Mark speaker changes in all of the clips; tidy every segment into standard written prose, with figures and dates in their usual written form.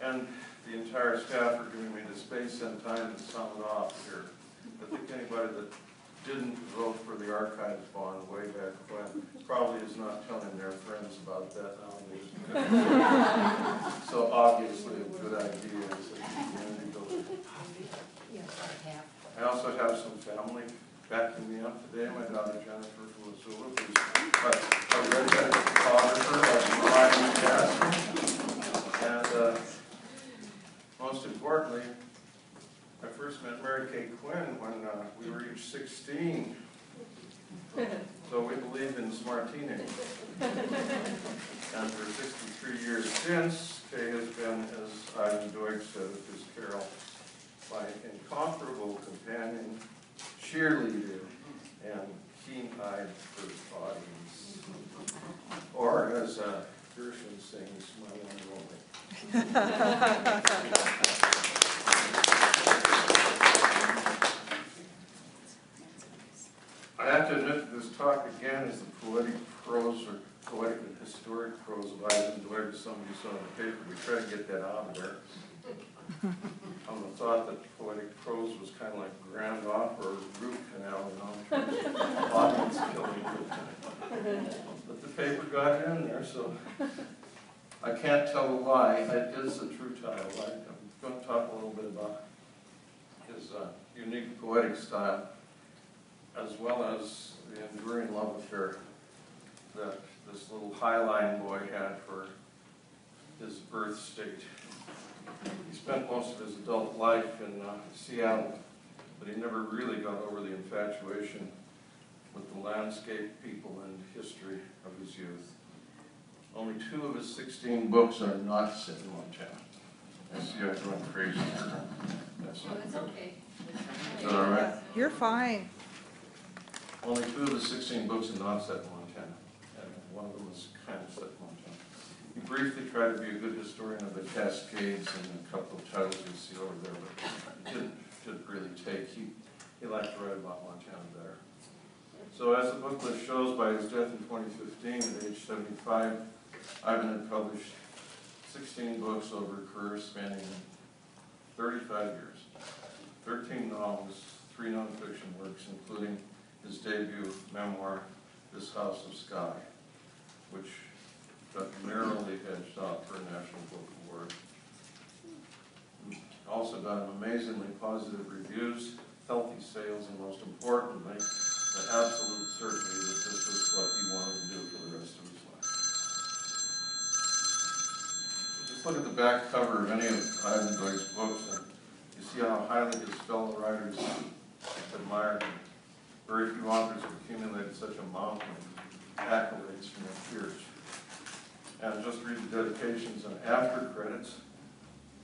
Speaker 1: and the entire staff for giving me the space and time to sum it off here. I think anybody that didn't vote for the archives bond way back when probably is not telling their friends about that nowadays. So obviously a good idea as a community builder. I also have some family backing me up today. My daughter Jennifer from Missoula, who's a redheaded photographer like my dad. And most importantly, I first met Mary Kay Quinn when we were each 16. So we believed in smart teenagers. And for 63 years since, Kay has been, as Ivan Doig said of his carol, my incomparable companion, cheerleader, and keen-eyed first audience. Or, as Gershwin sings, my one and only. I have to admit that this talk again is the poetic prose or poetic and historic prose of Ivan Doig. Somebody saw in the paper. We try to get that out of there. On the thought that poetic prose was kind of like grand opera or root canal, you know, audience killing. But the paper got in there, so I can't tell a lie. It is a true title. I'm going to talk a little bit about his unique poetic style, as well as the enduring love affair that this little Highline boy had for his birth state. He spent most of his adult life in Seattle, but he never really got over the infatuation with the landscape, people, and history of his youth. Only 2 of his 16 books are not set in Montana. I see I'm going crazy here. That's not good.
Speaker 2: Okay.
Speaker 1: Is that all right?
Speaker 3: You're fine.
Speaker 1: Only 2 of the 16 books are not set in Montana, and one of them is kind of set in Montana. He briefly tried to be a good historian of the Cascades and a couple of titles you see over there, but it didn't really take. He liked to write about Montana better. So as the book list shows, by his death in 2015 at age 75, Ivan had published 16 books over a career spanning 35 years, 13 novels, 3 nonfiction works, including his debut memoir, This House of Sky, which got narrowly edged out for a National Book Award. Also got amazingly positive reviews, healthy sales, and most importantly, the absolute certainty that this was what he wanted to do for the rest of his life. Just look at the back cover of any of Ivan Doig's books, and you see how highly his fellow writers admired him. Very few authors have accumulated such a mountain of accolades from their peers. And just read the dedications and after credits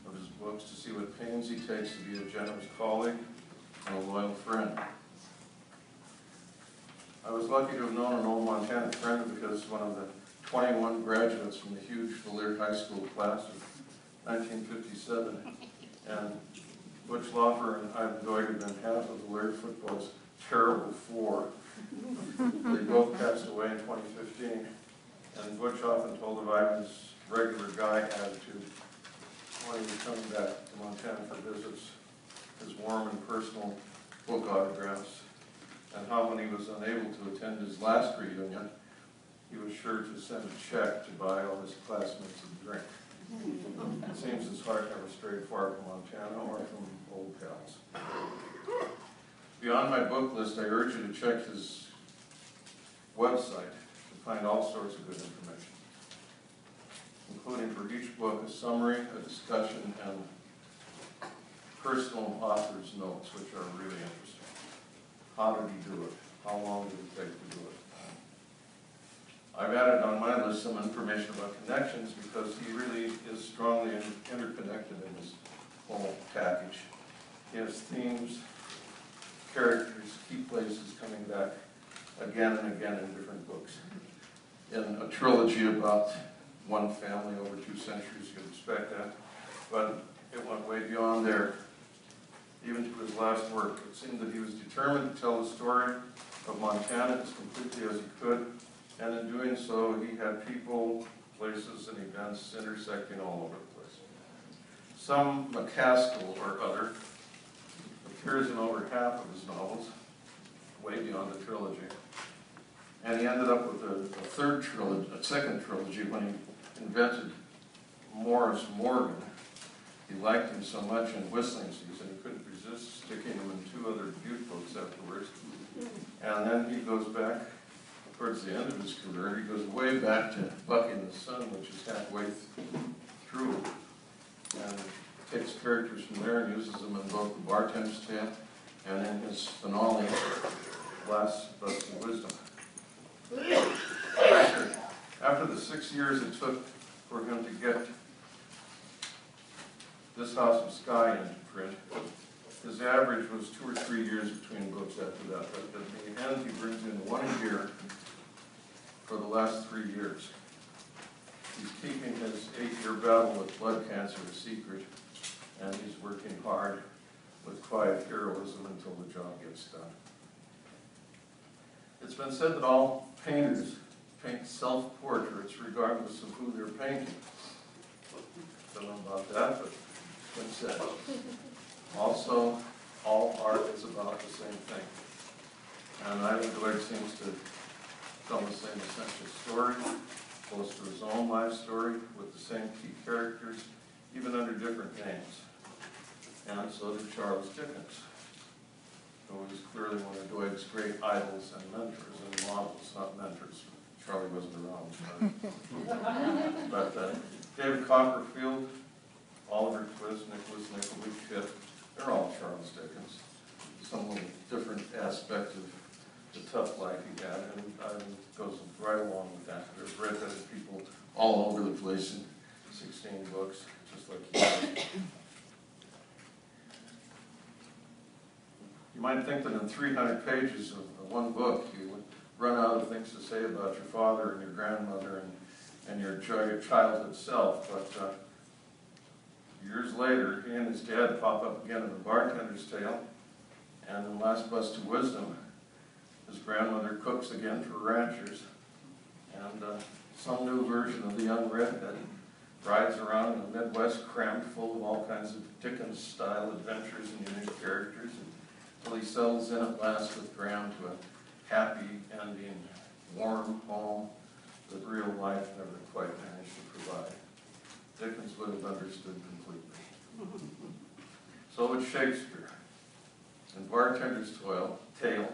Speaker 1: of his books to see what pains he takes to be a generous colleague and a loyal friend. I was lucky to have known an old Montana friend because one of the 21 graduates from the huge Villere High School class of 1957, and Butch Laufer and Ivan Doig had been half of Villere football's terrible 4. They both passed away in 2015, and Butch often told of Ivan's regular guy attitude when he was coming back to Montana for visits, his warm and personal book autographs, and how when he was unable to attend his last reunion, he was sure to send a check to buy all his classmates a drink. It seems his heart never strayed far from Montana or from old pals. Beyond my book list, I urge you to check his website to find all sorts of good information, including for each book a summary, a discussion, and personal author's notes, which are really interesting. How did he do it? How long did it take to do it? I've added on my list some information about connections because he really is strongly interconnected in this whole package. He has themes, characters, key places coming back again and again in different books. In a trilogy about one family over 2 centuries, you'd expect that, but it went way beyond there, even to his last work. It seemed that he was determined to tell the story of Montana as completely as he could, and in doing so, he had people, places, and events intersecting all over the place. Some McCaskill or other appears in over half of his novels, way beyond the trilogy. And he ended up with a second trilogy when he invented Morris Morgan. He liked him so much in Whistling Season, he couldn't resist sticking him in 2 other Butte books afterwards. And then he goes back, towards the end of his career, he goes way back to Bucky and the Sun, which is halfway through, and takes characters from there and uses them in both The Bartender's Tale and in his finale, Last Bust of Wisdom. After the 6 years it took for him to get This House of Sky into print, his average was 2 or 3 years between books after that. But at the end, he brings in 1 a year for the last 3 years. He's keeping his 8-year battle with blood cancer a secret, and he's working hard with quiet heroism until the job gets done. It's been said that all painters paint self-portraits regardless of who they're painting. Don't know about that, but it's been said. Also, all art is about the same thing. And Ivan Doig seems to tell the same essential story, close to his own life story, with the same key characters, even under different names. And so did Charles Dickens, who was clearly one of Doig's great idols and mentors and models, not mentors. Charlie wasn't around. But David Copperfield, Oliver Twist, Nicholas Nickleby, Kit, they're all Charles Dickens. Some little different aspect of the tough life he had, and goes right along with that. There's red-headed people all over the place in 16 books, just like he did. You might think that in 300 pages of one book, you would run out of things to say about your father and your grandmother and your childhood self, but years later, he and his dad pop up again in The Bartender's Tale, and in Last Bust of Wisdom, his grandmother cooks again for ranchers, and some new version of the young redhead rides around in the Midwest crammed full of all kinds of Dickens-style adventures and unique characters, until he settles in at last with Graham to a happy ending, warm home that real life never quite managed to provide. Dickens would have understood completely. So would Shakespeare. In Bartender's Tale,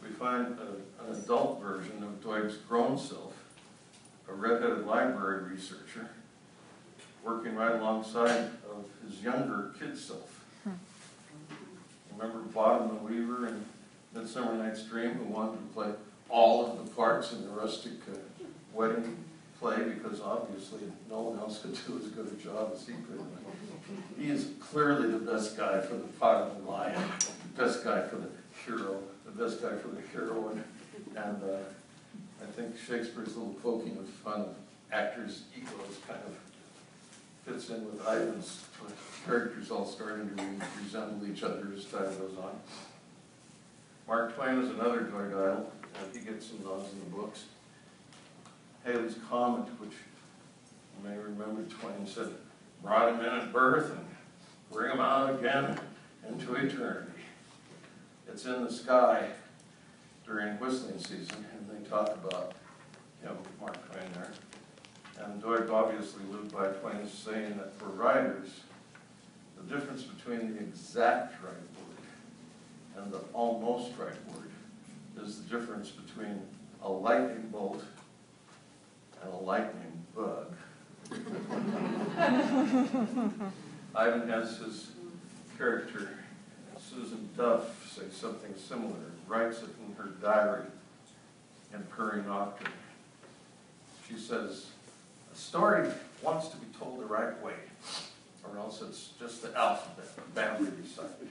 Speaker 1: we find an adult version of Doig's grown self, a red-headed library researcher, working right alongside of his younger kid self. Remember Bottom the Weaver in Midsummer Night's Dream, who wanted to play all of the parts in the rustic wedding play because obviously no one else could do as good a job as he could. He is clearly the best guy for the pot of the lion, the best guy for the hero, the best guy for the heroine, and I think Shakespeare's little poking of fun of actors' egos kind of fits in with Ivan's characters all starting to resemble each other as time goes on. Mark Twain is another Doig idol, and he gets some nods in the books. Halley's Comet, which you may remember Twain said, brought him in at birth and bring him out again into eternity. It's in the sky during Whistling Season, and they talk about Mark Twain there. And Doig obviously lived by Twain's saying that for writers, the difference between the exact right word and the almost right word is the difference between a lightning bolt and a lightning bug. Ivan has his character, Susan Duff, say something similar, writes it in her diary in Purring Nocturne. She says, a story wants to be told the right way, or else it's just the alphabet, badly recited.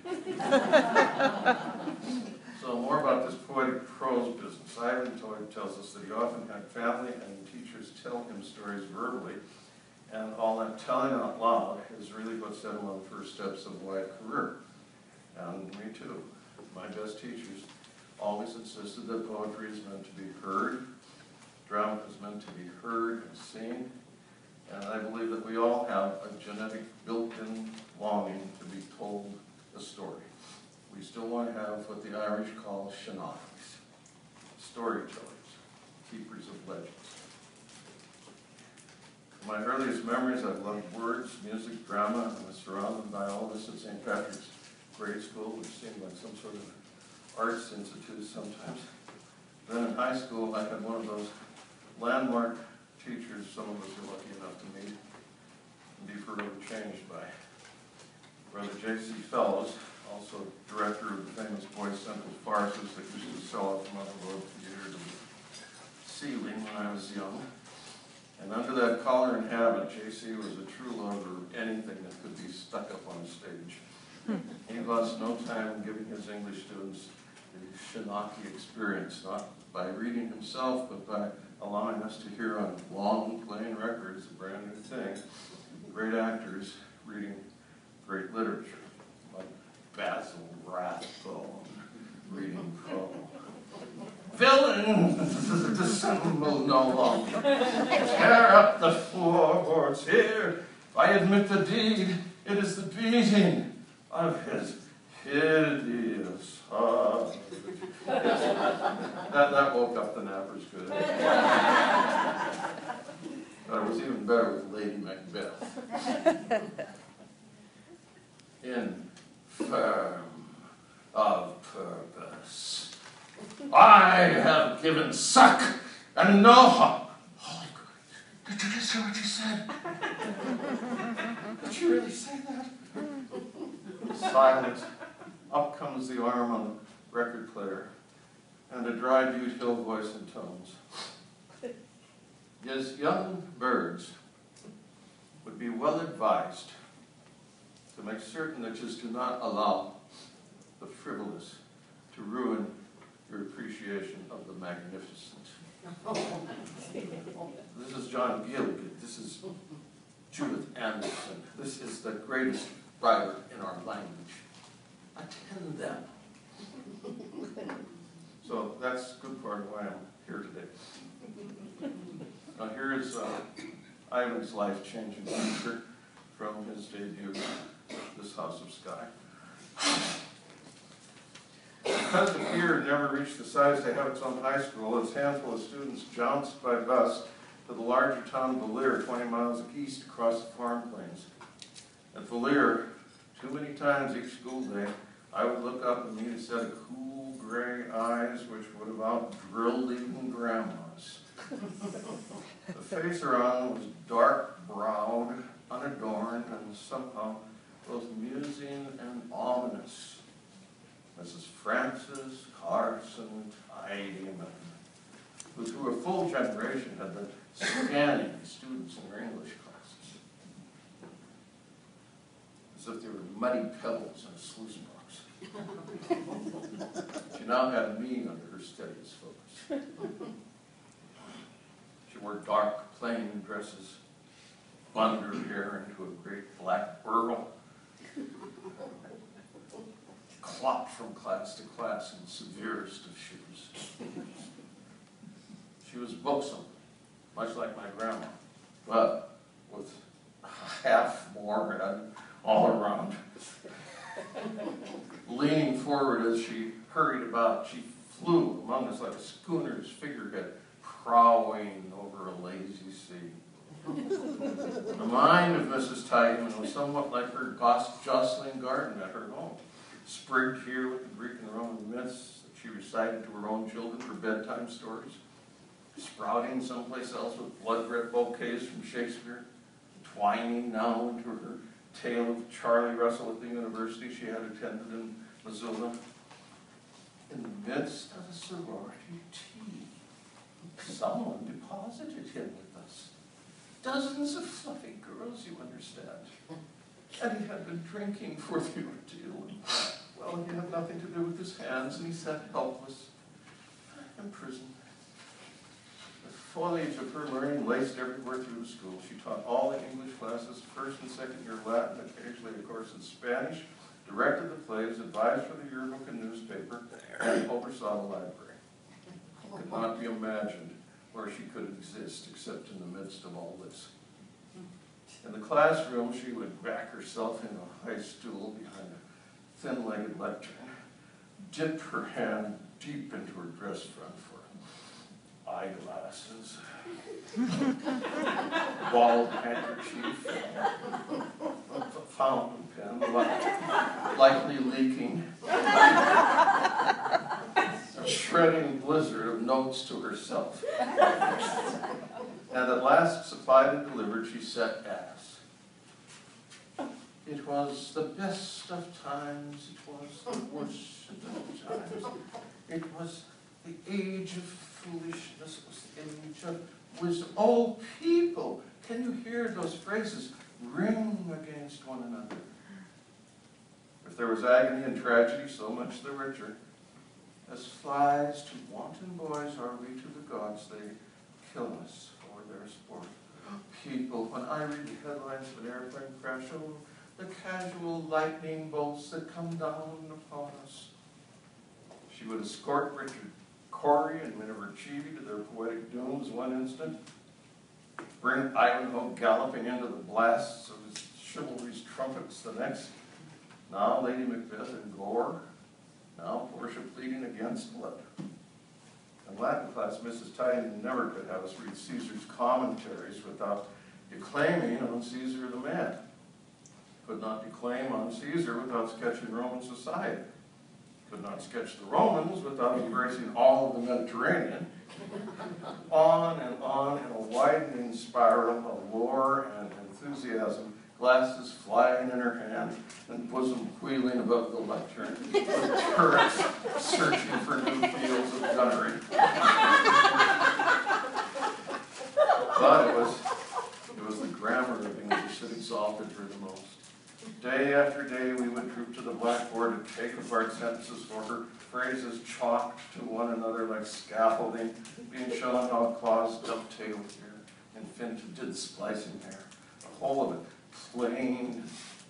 Speaker 1: So more about this poetic prose business. Ivan Doig tells us that he often had family and teachers tell him stories verbally, and all that telling out loud is really what set him on the first steps of a life career. And me too. My best teachers always insisted that poetry is meant to be heard, drama is meant to be heard and seen, And I believe that we all have a genetic built-in longing to be told a story. We still want to have what the Irish call shenanigans, storytellers, keepers of legends. My earliest memories, I've loved words, music, drama. I was surrounded by all this at St. Patrick's grade school, which seemed like some sort of arts institute sometimes. Then in high school, I had one of those landmark teachers some of us are lucky enough to meet and be forever changed by. Brother J.C. Fellows, also director of the famous Boys Central farces that used to sell at the Mother Lode Theatre to the ceiling when I was young. And under that collar and habit, J.C. was a true lover of anything that could be stuck up on stage. He lost no time in giving his English students the Shinaki experience, not by reading himself, but by allowing us to hear on long playing records, a brand new thing, great actors reading great literature, like Basil Rathbone reading Poe. Villains dissemble no longer. Tear up the floorboards here. I admit the deed. It is the beating of his hideous heart. That woke up the nappers good. But it was even better with Lady Macbeth. Infirm of purpose, I have given suck and no harm. Holy God, did you just hear what you said? Did you really say that? Silence. Up comes the arm on the record player, and a dry Butte Hill voice intones. Yes, young birds would be well advised to make certain that you do not allow the frivolous to ruin your appreciation of the magnificent. This is John Gielgud. This is Judith Anderson. This is the greatest writer in our language. Attend them. So that's a good part of why I'm here today. Now here is Ivan's life-changing picture from his debut, This House of Sky. Because the pier never reached the size to have its own high school, its handful of students jounced by bus to the larger town of Valier, 20 miles east across the farm plains. At Valier, too many times each school day, I would look up and meet a set of cool gray eyes which would have out-drilled even grandma's. The face around was dark-browed, unadorned, and somehow both musing and ominous. Mrs. Frances Carson Tidyman, who through a full generation had been scanning students in her English classes, as if they were muddy pebbles in a sluice box. She now had me under her steadiest focus. She wore dark, plain dresses, bunned her hair into a great black burl, clopped from class to class in the severest of shoes. She was buxom, much like my grandma, but with half more head all around. Leaning forward as she hurried about, she flew among us like a schooner's figurehead, prowling over a lazy sea. The mind of Mrs. Tidyman was somewhat like her jostling garden at her home, sprigged here with the Greek and Roman myths that she recited to her own children for bedtime stories, sprouting someplace else with blood-red bouquets from Shakespeare, twining now into her tale of Charlie Russell at the university she had attended in Missoula. In the midst of a sorority tea, someone deposited him with us. Dozens of fluffy girls, you understand. And he had been drinking for the ordeal. Well, he had nothing to do with his hands, and he sat helpless, imprisoned. The foliage of her learning laced everywhere through the school. She taught all the English classes, first and second year Latin, occasionally a course in Spanish, directed the plays, advised for the yearbook and newspaper, and oversaw the library. It could not be imagined where she could exist except in the midst of all this. In the classroom, she would back herself in a high stool behind a thin-legged lectern, dip her hand deep into her dress front for eyeglasses, bald handkerchief, a fountain pen, likely leaking, a shredding blizzard of notes to herself. And at last, supplied and delivered, she set as. It was the best of times, it was the worst of times. It was the age of foolishness, it was the age of wisdom. Oh, people, can you hear those phrases ring against one another? If there was agony and tragedy, so much the richer. As flies to wanton boys are we to the gods, they kill us for their sport. People, when I read the headlines of an airplane crash, oh, the casual lightning bolts that come down upon us. She would escort Richard Cory and Miniver Cheevy to their poetic dooms one instant, bring Ivanhoe galloping into the blasts of his chivalry's trumpets the next. Now Lady Macbeth in gore, now Portia pleading against blood. In Latin class, Mrs. Tidy never could have us read Caesar's commentaries without declaiming on Caesar the man. Could not declaim on Caesar without sketching Roman society. Could not sketch the Romans without embracing all of the Mediterranean. On and on in a widening spiral of lore and enthusiasm, glasses flying in her hand and bosom wheeling above the lectern, with turrets searching for new fields of gunnery. But it was the grammar of English that exalted her the most. Day after day we would troop to the blackboard and take apart sentences for her, phrases chalked to one another like scaffolding, being shown how claws dovetailed here and Finch did splicing there. The whole of it planed,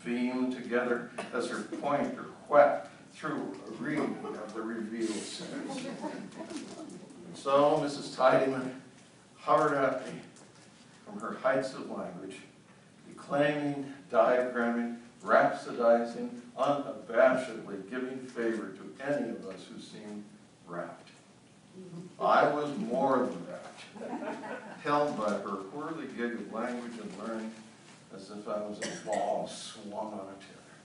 Speaker 1: beamed together as her pointer whacked through a reading of the revealed sentence. And so Mrs. Tidyman hovered at me from her heights of language, declaiming, diagramming, rhapsodizing, unabashedly giving favor to any of us who seemed rapt. I was more than rapt, held by her whirligig of language and learning as if I was a ball swung on a tether.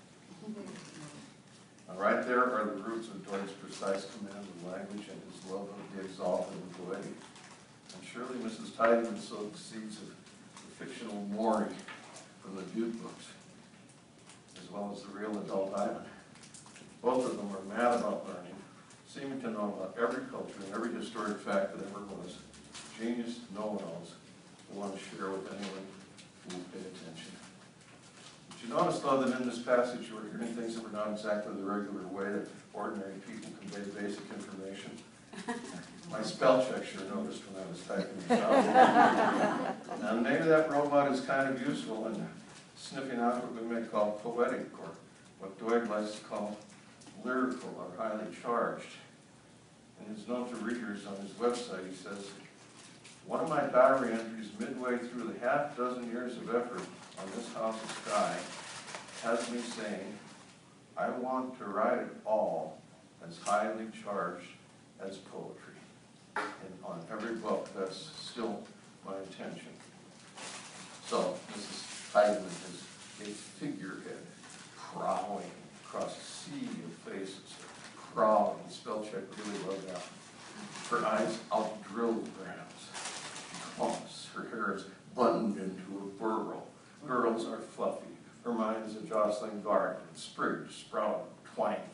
Speaker 1: Now, right there are the roots of Doig's precise command of language and his love of the exalted and poetic. And surely Mrs. Tidyman sowed the seeds of the fictional Maury from the Butte books, as well as the real adult Ivan. Both of them were mad about learning, seeming to know about every culture and every historic fact that ever was. Genius know-it-alls who want to share with anyone who will pay attention. Did you notice, though, that in this passage you were hearing things that were not exactly the regular way that ordinary people convey basic information? My spell check sure noticed when I was typing this out. And maybe that robot is kind of useful in sniffing out what we may call poetic, or what Doig likes to call lyrical or highly charged. In his note to readers on his website, he says, one of my diary entries midway through the half-dozen years of effort on this house of sky has me saying, I want to write it all as highly charged as poetry. And on every book, that's still my intention. So, Mrs. Tidyman is a figurehead prowling across a sea of faces. Prowl and spell check really love that. Her eyes outdrill the grounds. Clumps. Her hair is buttoned into a burrow. Girls are fluffy. Her mind is a jostling garden, sprigged, sprouting, twining.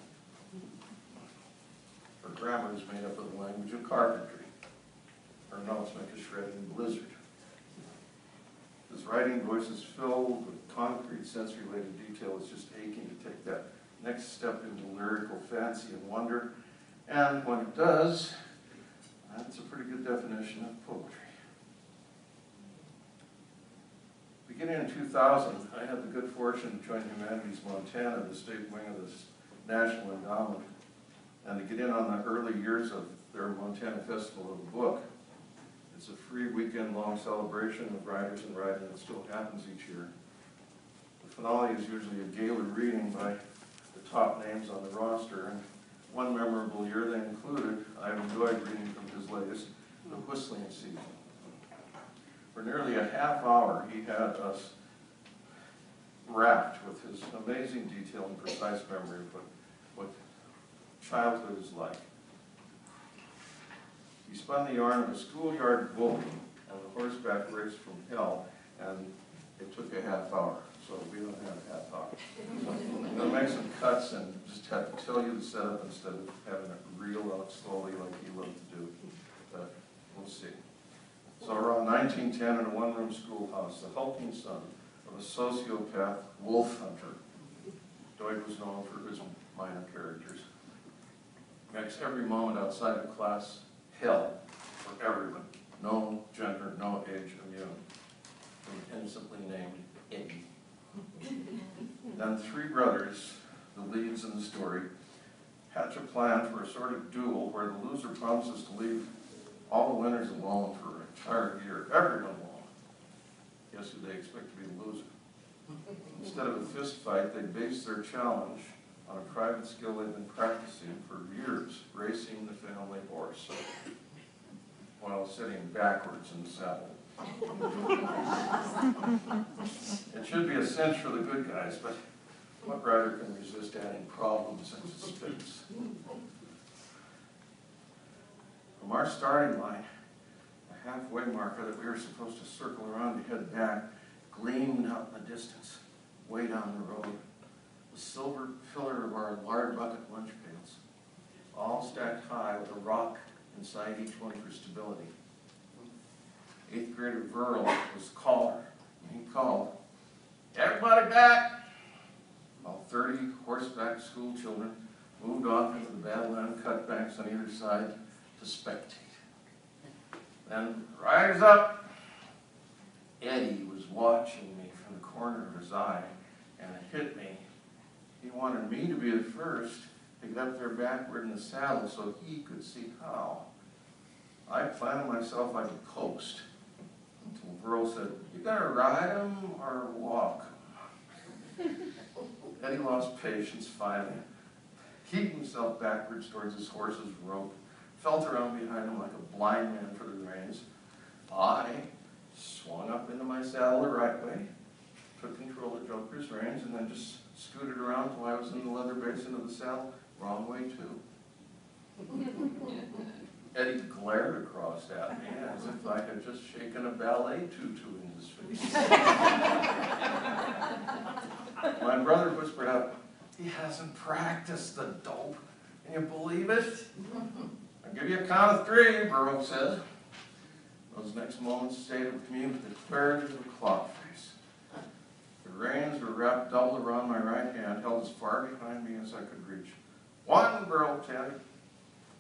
Speaker 1: Her grammar is made up of the language of carpentry. Her notes make a shredding blizzard. His writing voice is filled with concrete sense-related detail. It's just aching to take that next step into lyrical fancy and wonder. And when it does, that's a pretty good definition of poetry. Beginning in 2000, I had the good fortune to join Humanities Montana, the state wing of this National Endowment, and to get in on the early years of their Montana Festival of the Book. It's a free weekend-long celebration of writers and writing that still happens each year. The finale is usually a gala reading by the top names on the roster, and one memorable year they included Ivan Doig reading from his latest, The Whistling Season. For nearly a half hour, he had us wrapped with his amazing detail and precise memory of what childhood is like. He spun the yarn of a schoolyard bully and a horseback race from hell, and it took a half hour, so we don't have a half hour. So I'm going to make some cuts and just have to tell you the setup instead of having it reel out slowly like he loved to do. But we'll see. So around 1910, in a one-room schoolhouse, the hulking son of a sociopath wolf hunter, Doig was known for his minor characters, makes every moment outside of class hell for everyone. No gender, no age immune. And innocently named Eddie. Then three brothers, the leads in the story, hatch a plan for a sort of duel where the loser promises to leave all the winners alone for an entire year. Everyone alone. Guess who they expect to be the loser? Instead of a fist fight, they base their challenge on a private skill they've been practicing for years, racing the family horse, while sitting backwards in the saddle. It should be a cinch for the good guys, but what rider can resist adding problems and suspense? From our starting line, the halfway marker that we were supposed to circle around to head back gleamed out in the distance, way down the road. The silver pillar of our lard bucket lunch pails, all stacked high with a rock inside each one for stability. 8th grader Verl was the caller, and he called, "Everybody back!" While 30 horseback school children moved off into the badland cutbanks on either side to spectate. Then, "Riders up!" Eddie was watching me from the corner of his eye, and it hit me. He wanted me to be the first to get up there backward in the saddle so he could see how. I planted myself like a post until Verl said, "You gonna ride him or walk him?" Eddie lost patience finally, heaved himself backwards towards his horse's rope, felt around behind him like a blind man for the reins. I swung up into my saddle the right way, took control of Joker's reins, and then just scooted around till I was in the leather basin of the saddle, wrong way too. Eddie glared across at me as if I had just shaken a ballet tutu in his face. My brother whispered out, "He hasn't practiced, the dope. Can you believe it?" "I'll give you a count of 3, Burrow said. Those next moments stayed with me with the clarity of a clock face. The reins were wrapped double around my right hand, held as far behind me as I could reach. 1, Burrow said.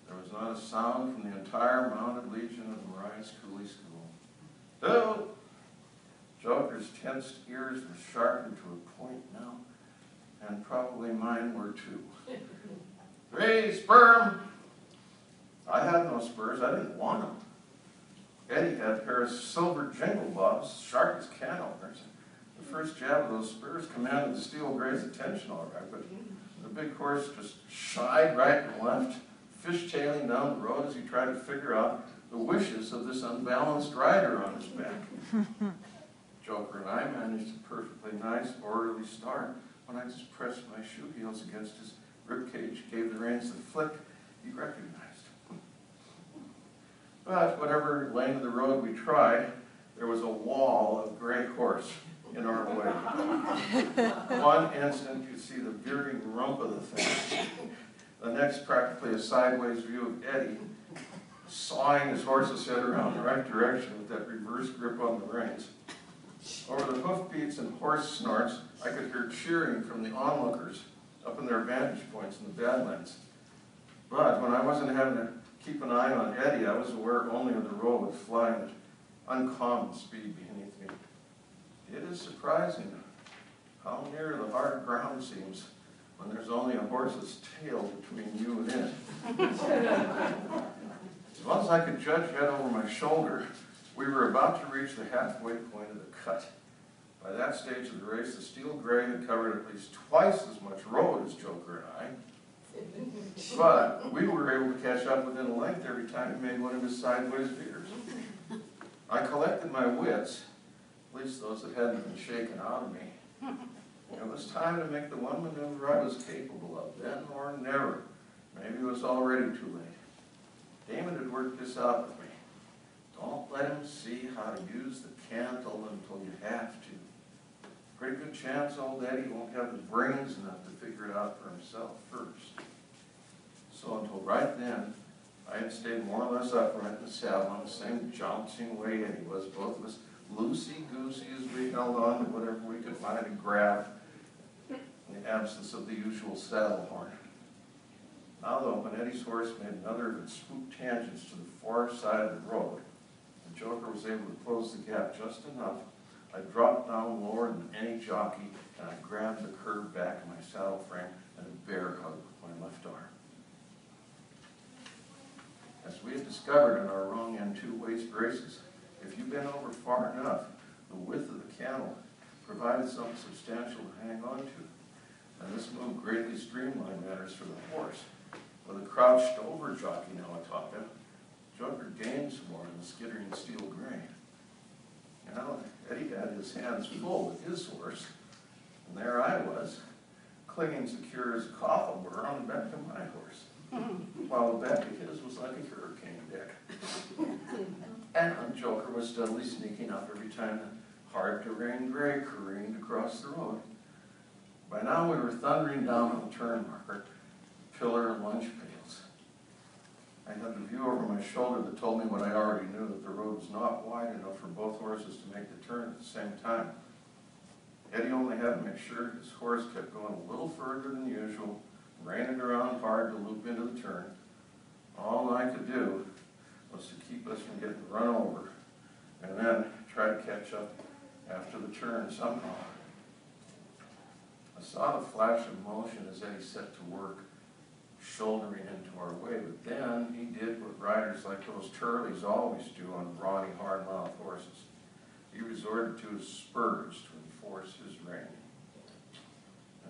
Speaker 1: There was not a sound from the entire mounted legion of Mariah's Cooley School. 2. Joker's tensed ears were sharpened to a point now, and probably mine were too. 3, Sperm. I had no spurs. I didn't want them. Eddie had a pair of silver jingle bobs, sharp as can openers. The first jab of those spurs commanded the steel gray's attention all right, but the big horse just shied right and left, fishtailing down the road as he tried to figure out the wishes of this unbalanced rider on his back. Joker and I managed a perfectly nice, orderly start when I just pressed my shoe heels against his ribcage, gave the reins the flick he recognized. But whatever lane of the road we tried, there was a wall of gray horse in our way. One instant you see the veering rump of the thing. The next practically a sideways view of Eddie sawing his horse's head around the right direction with that reverse grip on the reins. Over the hoofbeats and horse snorts, I could hear cheering from the onlookers up in their vantage points in the Badlands. But when I wasn't having to keep an eye on Eddie, I was aware only of the road flying at uncommon speed beneath me. It is surprising how near the hard ground seems when there's only a horse's tail between you and it. As well as I could judge head over my shoulder, we were about to reach the halfway point of the cut. By that stage of the race, the steel gray had covered at least twice as much road as Joker and I. But we were able to catch up within a length every time he made one of his sideways veers. I collected my wits, at least those that hadn't been shaken out of me. It was time to make the one maneuver I was capable of, then or never. Maybe it was already too late. Damon had worked this out with me. Don't let him see how to use the cantle until you have to. Pretty good chance old Eddie won't have the brains enough to figure it out for himself first. So until right then, I had stayed more or less upright in the saddle in the same jouncing way Eddie was, both of us loosey-goosey as we held on to whatever we could find and grab in the absence of the usual saddle horn. Now though, when Eddie's horse made another of its swoop tangents to the far side of the road, the Joker was able to close the gap just enough. I dropped down lower than any jockey, and I grabbed the curved back of my saddle frame and a bear hug with my left arm. As we had discovered in our wrong end two-waist races, if you bent over far enough, the width of the cantle provided something substantial to hang on to. And this move greatly streamlined matters for the horse. With a crouched over jockey now atop him, Joker gained some more in the skittering steel gray. Now, Eddie had his hands full with his horse, and there I was, clinging secure as a coffin burr on the back of my horse, while the back of his was like a hurricane deck. And Joker was steadily sneaking up every time the hard-terrain gray careened across the road. By now we were thundering down on the turn marker, pillar and lunch pails. I had the view over my shoulder that told me what I already knew, that the road was not wide enough for both horses to make the turn at the same time. Eddie only had to make sure his horse kept going a little further than usual, reining around hard to loop into the turn. All I could do was to keep us from getting run over, and then try to catch up after the turn somehow. I saw the flash of motion as Eddie set to work, shouldering into our way, but then he did what riders like those Turleys always do on brawny, hard-mouthed horses. He resorted to his spurs to enforce his reign.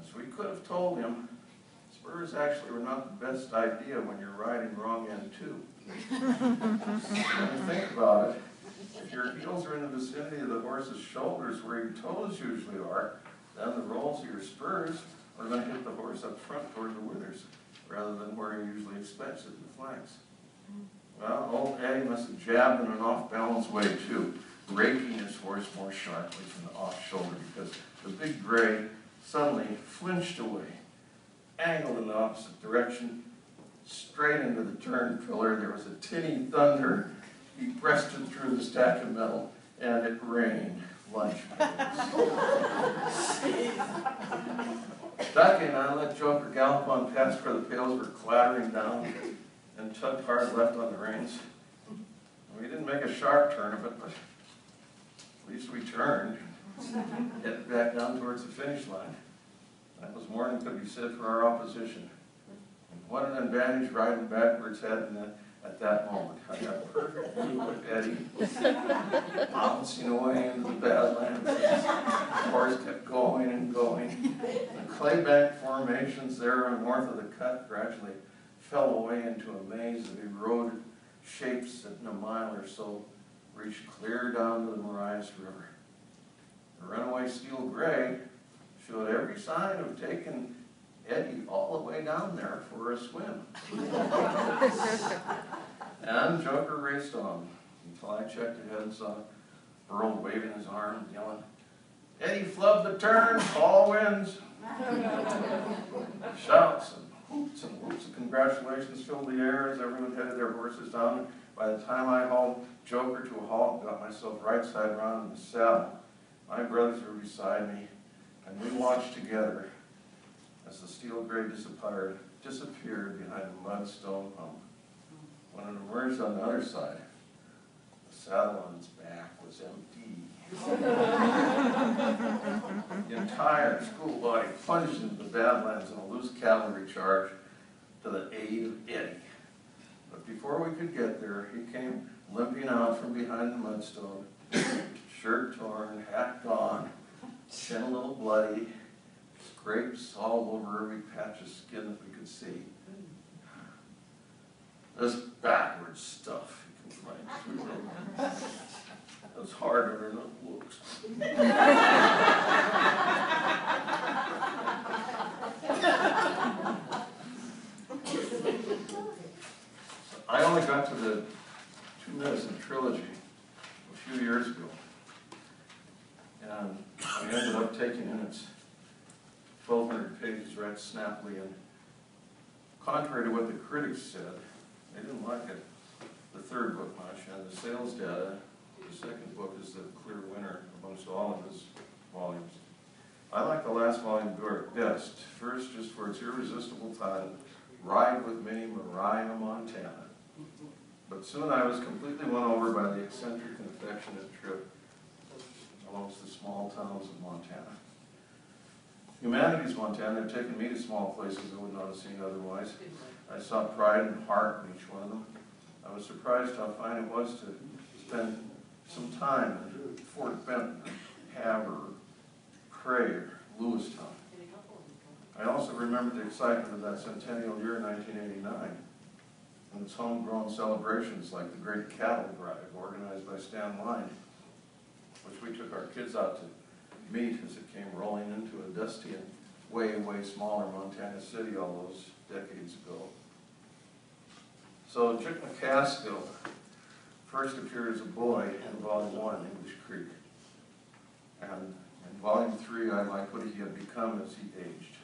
Speaker 1: As we could have told him, spurs actually were not the best idea when you're riding wrong end too. When you think about it, if your heels are in the vicinity of the horse's shoulders where your toes usually are, then the rolls of your spurs are going to hit the horse up front toward the withers, rather than where he usually expects it in the flanks. Well, old Eddie must have jabbed in an off-balance way too, raking his horse more sharply from the off shoulder, because the big gray suddenly flinched away, angled in the opposite direction, straight into the turn pillar. There was a tinny thunder. He breasted through the stack of metal, and it rained lunch pails. Ducking, I let Joker gallop on past where the pails were clattering down, and tugged hard left on the reins. We didn't make a sharp turn of it, but at least we turned, headed back down towards the finish line. That was more than could be said for our opposition. And what an advantage riding backwards had at that moment. I got a perfect view with Eddie, bouncing away into the Badlands. The horse kept going and going. The claybank formations there north of the cut gradually fell away into a maze of eroded shapes that in a mile or so reached clear down to the Marias River. The runaway steel gray showed every sign of taking Eddie all the way down there for a swim. And Joker raced on until I checked ahead and saw Earl waving his arm and yelling, "Eddie flubbed the turn, Paul wins." Shouts and whoops of congratulations filled the air as everyone headed their horses down. By the time I hauled Joker to a halt and got myself right side round in the saddle, my brothers were beside me, and we watched together as the steel gray disappeared behind a mudstone hump. When it emerged on the other side, the saddle on its back was empty. The entire school body plunged into the Badlands in a loose cavalry charge to the aid of Eddie. But before we could get there, he came limping out from behind the mudstone, shirt torn, hat gone, chin a little bloody, scrapes all over every patch of skin that we could see. This backward stuff, he complains. It's harder than it looks. I only got to the Two Medicine trilogy a few years ago, and I ended up taking in its 1,200 pages right snappily, and contrary to what the critics said, they didn't like it. The third book much, and the sales data, the second book is the clear winner amongst all of his volumes. I like the last volume best. First, just for its irresistible title, Ride with Me, Mother Montana. But soon I was completely won over by the eccentric and affectionate trip amongst the small towns of Montana. Humanities Montana had taken me to small places I would not have seen otherwise. I saw pride and heart in each one of them. I was surprised how fine it was to spend some time in Fort Peck, Havre, Cray, or Lewistown. I also remember the excitement of that centennial year, 1989, and its homegrown celebrations like the Great Cattle Drive, organized by Stan Line, which we took our kids out to meet as it came rolling into a dusty and way, way smaller Montana city all those decades ago. So Chick McCaskill first appeared as a boy in Volume 1, English Creek. And in Volume 3, I liked what he had become as he aged.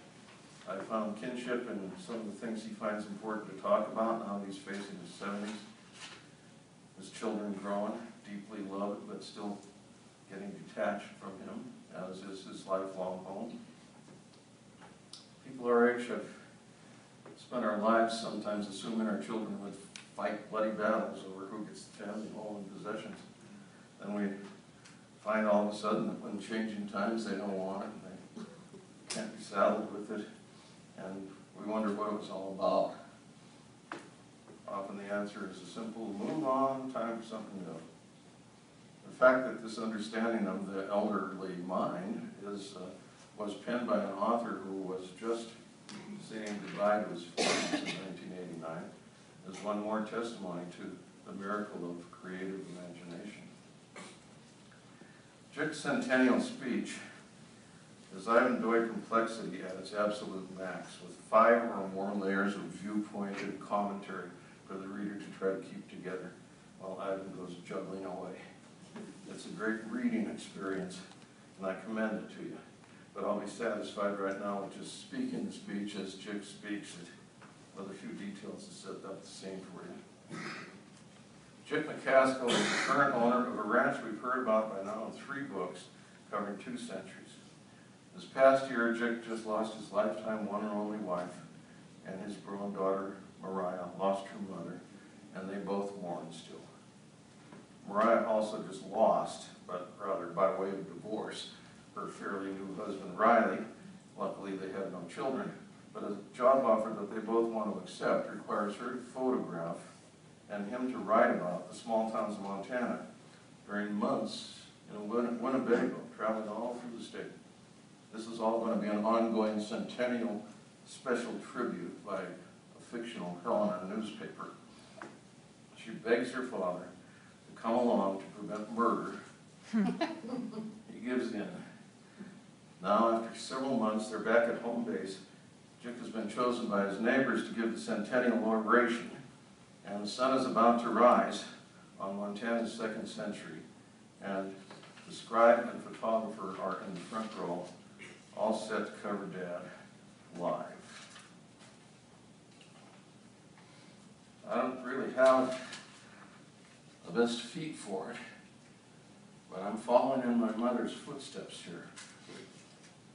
Speaker 1: I found kinship in some of the things he finds important to talk about now he's facing his 70s. His children grown, deeply loved, but still getting detached from him, as is his lifelong home. People our age have spent our lives sometimes assuming our children would fight bloody battles over who gets the family home and possessions. Then we find all of a sudden that when changing times they don't want it, and they can't be saddled with it, and we wonder what it was all about. Often the answer is a simple move on, time for something new. The fact that this understanding of the elderly mind was penned by an author who was just saying goodbye to his 40s in 1989 is one more testimony to the miracle of creative imagination. Chick's centennial speech is Ivan Doig complexity at its absolute max, with 5 or more layers of viewpointed commentary for the reader to try to keep together while Ivan goes juggling away. It's a great reading experience, and I commend it to you. But I'll be satisfied right now with just speaking the speech as Chick speaks it, with a few details to set up the scene for you. Chick McCaskill is the current owner of a ranch we've heard about by now in 3 books covering 2 centuries. This past year, Chick just lost his lifetime one and only wife, and his grown daughter, Mariah, lost her mother, and they both mourn still. Mariah also just lost, but rather by way of divorce, her fairly new husband, Riley. Luckily, they have no children, but a job offer that they both want to accept requires her to photograph and him to write about the small towns of Montana during months in Winnebago, traveling all through the state. This is all going to be an ongoing centennial special tribute by a fictional Helena newspaper. She begs her father to come along to prevent murder. He gives in. Now, after several months, they're back at home base. Chick has been chosen by his neighbors to give the centennial oration, and the sun is about to rise on Montana's 2nd century, and the scribe and photographer are in the front row, all set to cover Dad live. I don't really have the best feet for it, but I'm following in my mother's footsteps here.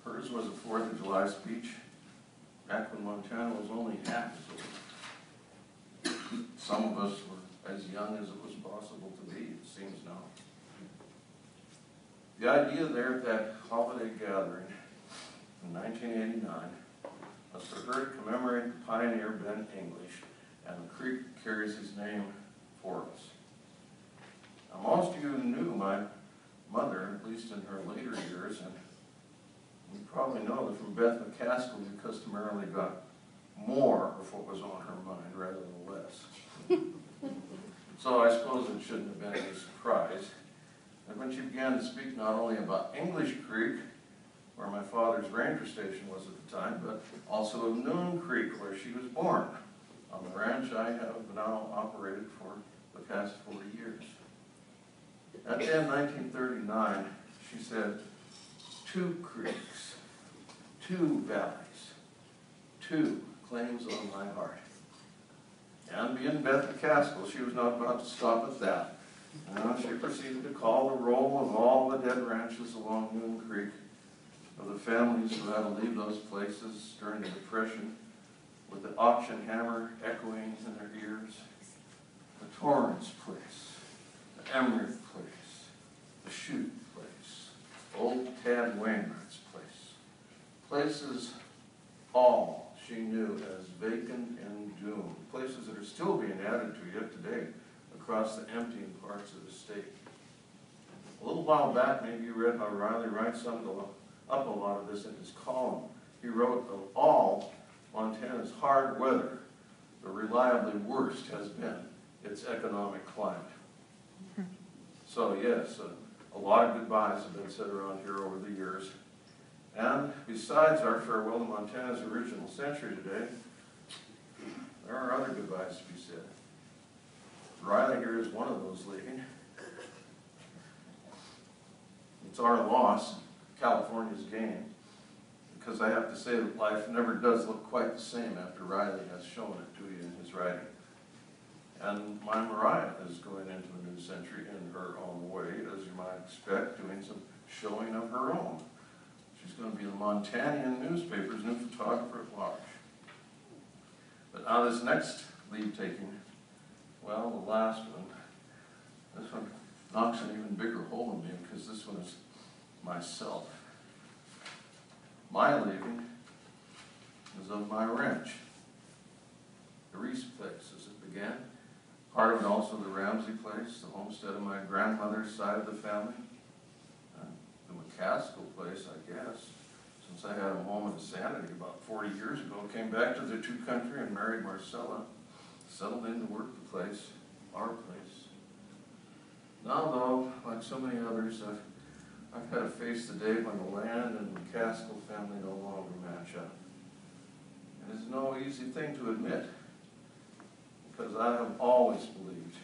Speaker 1: Hers was a 4th of July speech back when Montana was only half as old. Some of us were as young as it was possible to be, it seems now. The idea there at that holiday gathering in 1989 was for her to commemorate the pioneer Ben English, and the creek carries his name for us. Now, most of you knew my mother, at least in her later years, and You probably know that from Beth McCaskill, we customarily got more of what was on her mind rather than less. So I suppose it shouldn't have been any surprise. And when she began to speak not only about English Creek, where my father's ranger station was at the time, but also of Noon Creek, where she was born, on the ranch I have now operated for the past 40 years. At the end of 1939, she said, 2 creeks, 2 valleys, 2 claims on my heart. And being Beth McCaskill, she was not about to stop at that. She proceeded to call the roll of all the dead ranches along Noon Creek, of the families who had to leave those places during the Depression, with the auction hammer echoing in their ears. The Torrance place, the Emmerich place, the Chute place, old Tad Wainwright's place. Places all she knew as vacant and doomed. Places that are still being added to yet today across the emptying parts of the state. A little while back, maybe you read how Riley Wright summed up a lot of this in his column. He wrote, of all Montana's hard weather, the reliably worst has been its economic climate. So yes, a lot of goodbyes have been said around here over the years. And besides our farewell to Montana's original century today, there are other goodbyes to be said. Riley here is one of those leaving. It's our loss, California's gain, because I have to say that life never does look quite the same after Riley has shown it to you in his writing. And my Mariah is going into a new century in her own way, as you might expect, doing some showing of her own. She's going to be the Montanian newspaper's new photographer at large. But now this next leave taking, well, the last one, this one knocks an even bigger hole in me because this one is myself. My leaving is of my ranch, the Reese place as it began. Part of it also the Ramsey place, the homestead of my grandmother's side of the family. The McCaskill place, I guess, since I had a moment of sanity about 40 years ago, came back to the two country and married Marcella, settled in to work the place, our place. Now though, like so many others, I've had to face the day when the land and the McCaskill family no longer match up. And it's no easy thing to admit, because I have always believed,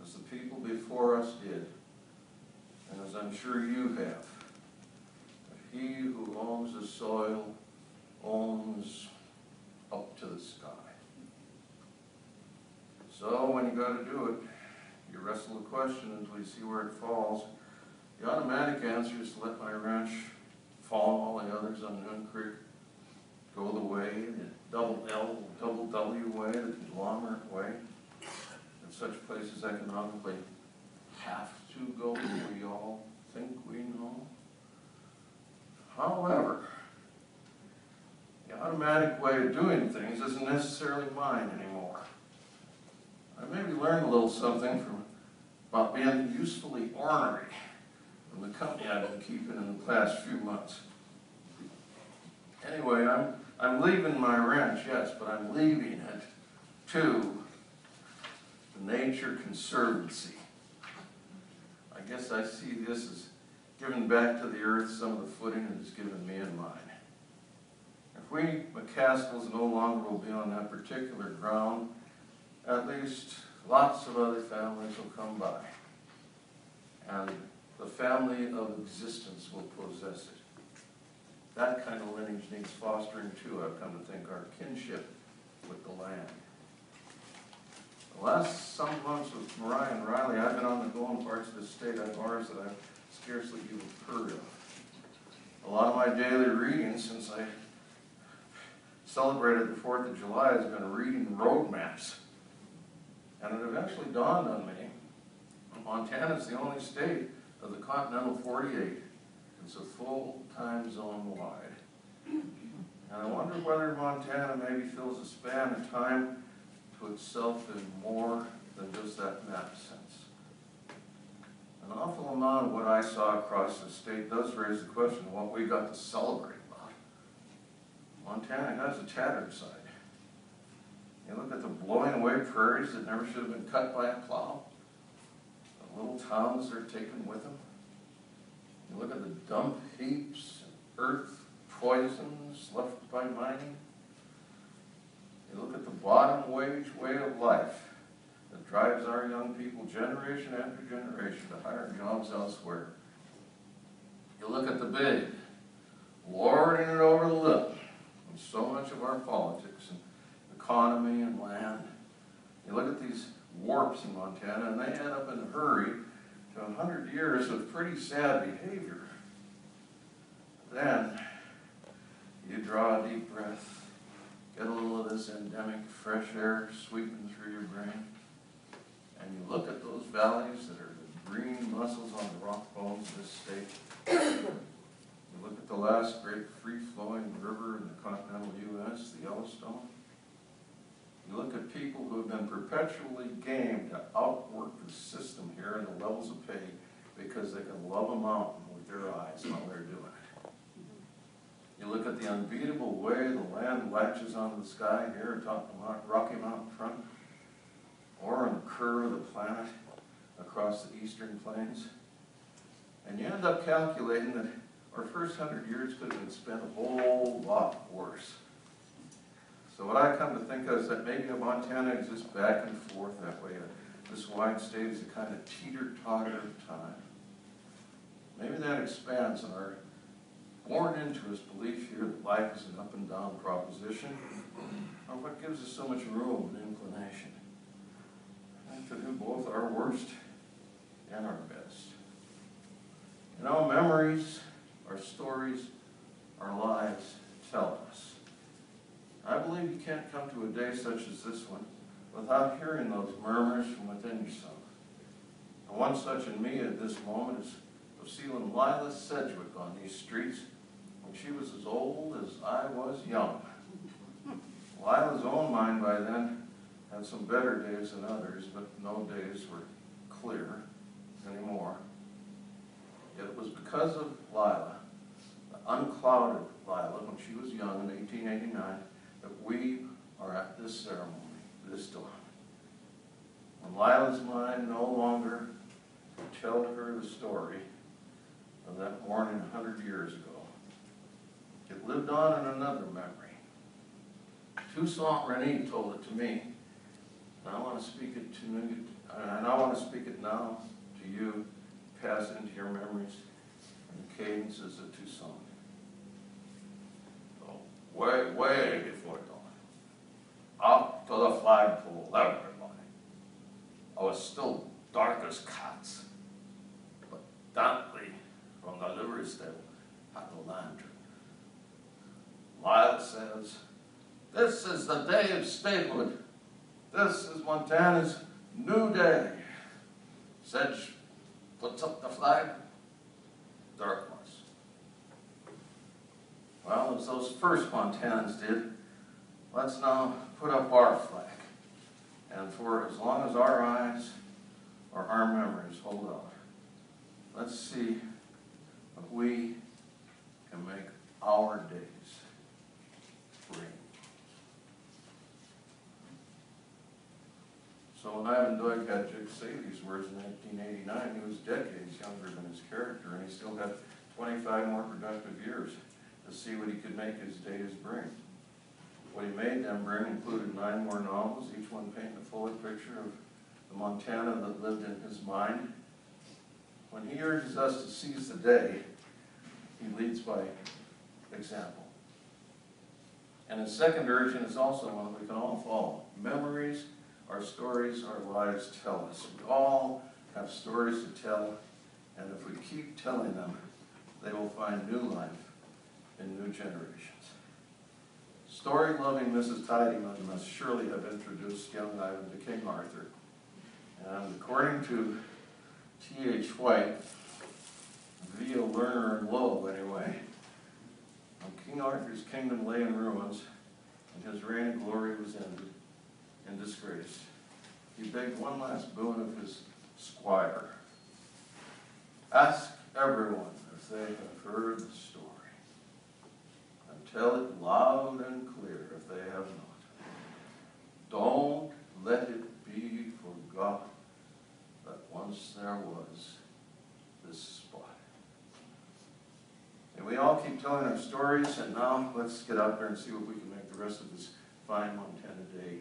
Speaker 1: as the people before us did, and as I'm sure you have, that he who owns the soil owns up to the sky. So when you got to do it, you wrestle the question until you see where it falls. The automatic answer is to let my ranch follow all the others on Noon Creek, go the way, the double L, double W way, the conglomerate way, that such places economically have to go, we all think we know. However, the automatic way of doing things isn't necessarily mine anymore. I maybe learned a little something about being usefully ornery from the company I've been keeping in the past few months. Anyway, I'm leaving my ranch, yes, but I'm leaving it to the Nature Conservancy. I guess I see this as giving back to the earth some of the footing it has given me and mine. If we McCaskills no longer will be on that particular ground, at least lots of other families will come by. And the family of existence will possess it. That kind of lineage needs fostering too, I've come to think, our kinship with the land. The last some months with Mariah and Riley, I've been on the going parts of the state of ours that I've scarcely even heard of. A lot of my daily reading since I celebrated the 4th of July has been reading road maps. And it eventually dawned on me, Montana is the only state of the continental 48 that's a full time zone wide. And I wonder whether Montana maybe fills a span of time to itself in more than just that map sense. An awful amount of what I saw across the state does raise the question of what we got to celebrate about. Montana has a tattered side. You look at the blowing away prairies that never should have been cut by a plow. The little towns they're taking with them. You look at the dump heaps, earth poisons left by mining. You look at the bottom wage way of life that drives our young people generation after generation to hire jobs elsewhere. You look at the big, lording it over the little, and so much of our politics and economy and land. You look at these warps in Montana, and they add up in a hurry to 100 years of pretty sad behavior. Then you draw a deep breath, get a little of this endemic fresh air sweeping through your brain, and you look at those valleys that are the green muscles on the rock bones of this state. You look at the last great free-flowing river in the continental U.S., the Yellowstone. You look at people who have been perpetually gamed to outwork the system here in the levels of pay because they can love a mountain with their eyes while they're doing it. You look at the unbeatable way the land latches onto the sky here atop the Rocky Mountain front, or on the curve of the planet across the eastern plains, and you end up calculating that our first 100 years could have been spent a whole lot worse. So what I come to think of is that maybe Montana exists back and forth that way. This wide state is a kind of teeter-totter of time. Maybe that expands on our born into us belief here that life is an up and down proposition, or what gives us so much room and inclination, and to do both our worst and our best. You know, memories, our stories, our lives tell us. I believe you can't come to a day such as this one without hearing those murmurs from within yourself. And one such in me at this moment is of seeing Lila Sedgwick on these streets when she was as old as I was young. Lila's own mind by then had some better days than others, but no days were clear anymore. Yet it was because of Lila, the unclouded Lila, when she was young in 1889, that we are at this ceremony, this dawn. When Lila's mind no longer could tell her the story of that morning 100 years ago, it lived on in another memory. Toussaint Rene told it to me, and I want to speak it to you, and I want to speak it now to you, pass it into your memories and the cadences of Toussaint. So, way before dawn, up to the flagpole, everybody. I was still dark as cats, but Dantley from the livery stable had the lantern. Lyle says, "This is the day of statehood. This is Montana's new day." Sedge puts up the flag. Darkness. Well, as those first Montanans did, let's now put up our flag. And for as long as our eyes or our memories hold out, let's see if we can make our days ring. So when Ivan Doig had Jig say these words in 1989, he was decades younger than his character, and he still had 25 more productive years to see what he could make his days bring. What he made them bring included 9 more novels, each one painting a fuller picture of the Montana that lived in his mind. When he urges us to seize the day, he leads by example. And his second urging is also one that we can all follow. Memories, our stories, our lives tell us. We all have stories to tell, and if we keep telling them, they will find new life in new generations. Story-loving Mrs. Tidyman must surely have introduced young Ivan to King Arthur. And according to T.H. White, via Lerner and Lowe anyway, when King Arthur's kingdom lay in ruins and his reign of glory was ended in disgrace, he begged one last boon of his squire, Ask everyone if they have heard the story, and tell it loud and clear if they have not. Don't let it be forgotten that once there was this spot. And we all keep telling our stories, and now let's get out there and see what we can make the rest of this fine Montana day